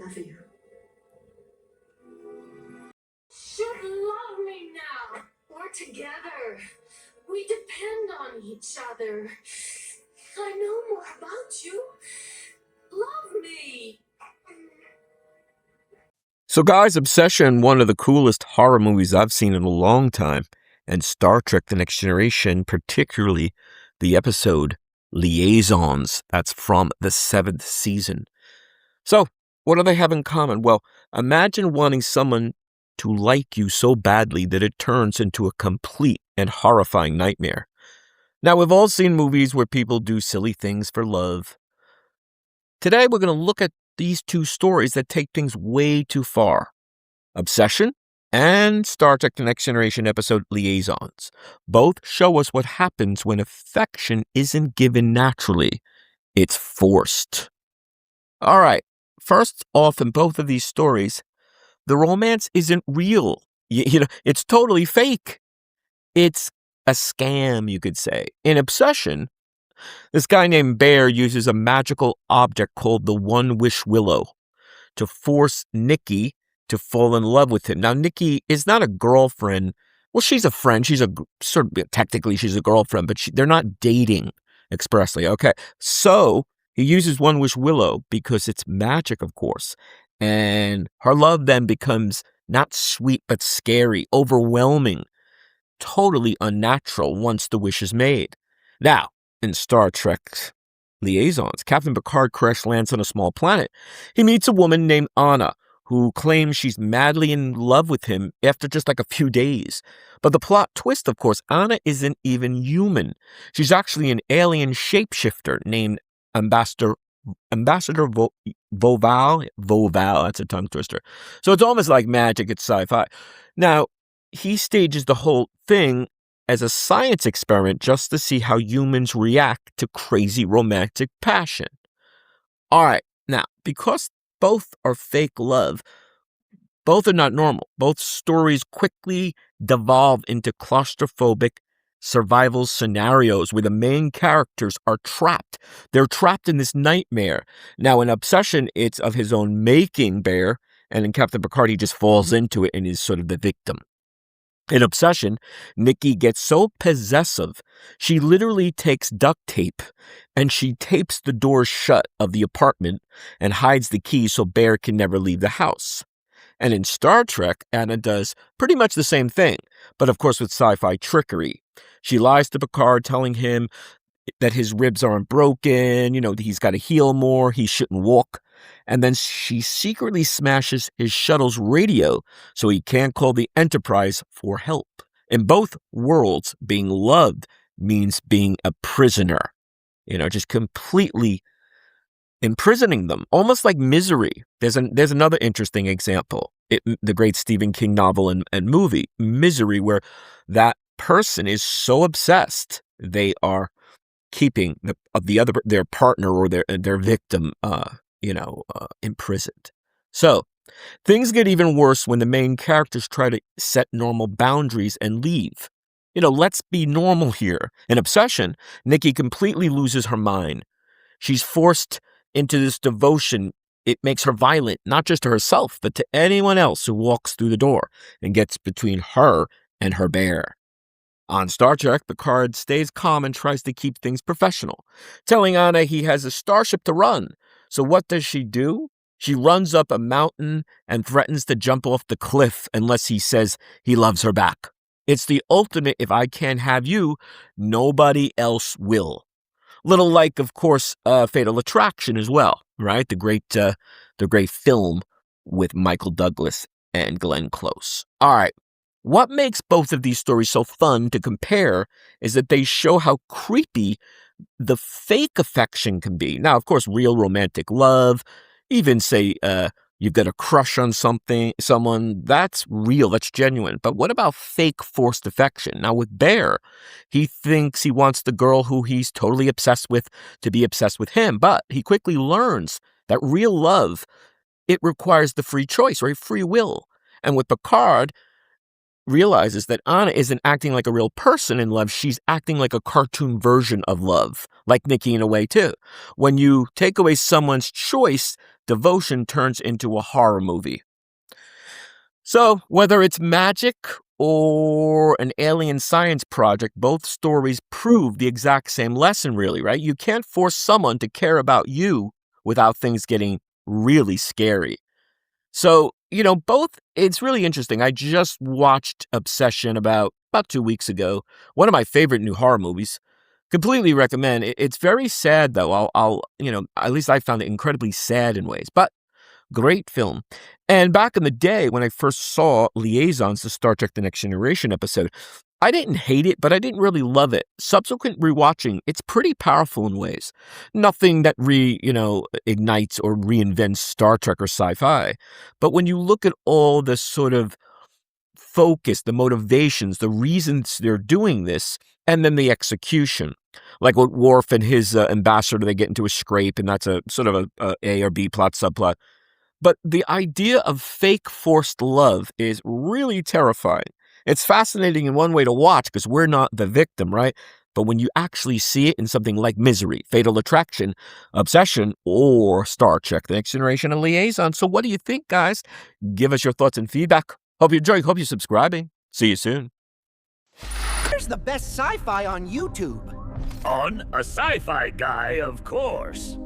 love you. Should love me now. We're together. We depend on each other. I know more about you. Love me. So guys, Obsession, one of the coolest horror movies I've seen in a long time. And Star Trek The Next Generation, particularly the episode Liaisons. That's from the 7th season. So, what do they have in common? Well, imagine wanting someone to like you so badly that it turns into a complete and horrifying nightmare. Now, we've all seen movies where people do silly things for love. Today, we're going to look at these two stories that take things way too far. Obsession and Star Trek The Next Generation episode Liaisons. Both show us what happens when affection isn't given naturally. It's forced. All right, first off, in both of these stories, the romance isn't real. It's totally fake. It's a scam, you could say. In Obsession, this guy named Bear uses a magical object called the One Wish Willow to force Nikki to fall in love with him. Now, Nikki is not a girlfriend. Well, she's a friend. Technically she's a girlfriend, but they're not dating expressly. Okay. So he uses One Wish Willow because it's magic, of course. And her love then becomes not sweet, but scary, overwhelming, totally unnatural once the wish is made. Now, in Star Trek Liaisons, Captain Picard crash lands on a small planet. He meets a woman named Anna, who claims she's madly in love with him after just like a few days. But the plot twist, of course, Anna isn't even human. She's actually an alien shapeshifter named Ambassador Voval. That's a tongue twister. So it's almost like magic. It's sci-fi. Now, he stages the whole thing as a science experiment just to see how humans react to crazy romantic passion. All right, now, because both are fake love, both are not normal. Both stories quickly devolve into claustrophobic survival scenarios where the main characters are trapped. They're trapped in this nightmare. Now, in Obsession, it's of his own making, Bear, and in Captain Picard, he just falls into it and is sort of the victim. In Obsession, Nikki gets so possessive, she literally takes duct tape and she tapes the doors shut of the apartment and hides the key so Bear can never leave the house. And in Star Trek, Anna does pretty much the same thing, but of course with sci-fi trickery. She lies to Picard, telling him that his ribs aren't broken, he's got to heal more, he shouldn't walk. And then she secretly smashes his shuttle's radio so he can't call the Enterprise for help. In both worlds, being loved means being a prisoner, just completely imprisoning them, almost like Misery. There's another interesting example, the great Stephen King novel and movie, Misery, where that person is so obsessed they are keeping their partner or their victim imprisoned. So things get even worse when the main characters try to set normal boundaries and leave. Let's be normal here. In Obsession, Nikki completely loses her mind. She's forced into this devotion. It makes her violent, not just to herself, but to anyone else who walks through the door and gets between her and her bear. On Star Trek, Picard stays calm and tries to keep things professional, telling Anna he has a starship to run. So what does she do? She runs up a mountain and threatens to jump off the cliff unless he says he loves her back. It's the ultimate, if I can't have you, nobody else will. Little like, of course, Fatal Attraction as well, right? The great film with Michael Douglas and Glenn Close. All right. What makes both of these stories so fun to compare is that they show how creepy the fake affection can be. Now, of course, real romantic love, even say you've got a crush on someone, that's real, that's genuine. But what about fake forced affection? Now, with Bear, he thinks he wants the girl who he's totally obsessed with to be obsessed with him, but he quickly learns that real love, it requires the free choice, right? Free will. And with Picard, realizes that Anna isn't acting like a real person in love. She's acting like a cartoon version of love, like Nikki in a way too. When you take away someone's choice, devotion turns into a horror movie. So whether it's magic or an alien science project, both stories prove the exact same lesson, really, right? You can't force someone to care about you without things getting really scary. So, both, it's really interesting. I just watched Obsession about 2 weeks ago. One of my favorite new horror movies. Completely recommend. It's very sad, though. At least I found it incredibly sad in ways, but great film. And back in the day when I first saw Liaisons, the Star Trek The Next Generation episode, I didn't hate it, but I didn't really love it. Subsequent rewatching, it's pretty powerful in ways. Nothing that ignites or reinvents Star Trek or sci-fi. But when you look at all the sort of focus, the motivations, the reasons they're doing this, and then the execution. Like with Worf and his ambassador, they get into a scrape, and that's a sort of a A or B plot, subplot. But the idea of fake forced love is really terrifying. It's fascinating in one way to watch because we're not the victim, right? But when you actually see it in something like Misery, Fatal Attraction, Obsession, or Star Trek, The Next Generation, and Liaison. So what do you think, guys? Give us your thoughts and feedback. Hope you enjoyed. Hope you're subscribing. See you soon. Where's the best sci-fi on YouTube? On a Sci-Fi Guy, of course.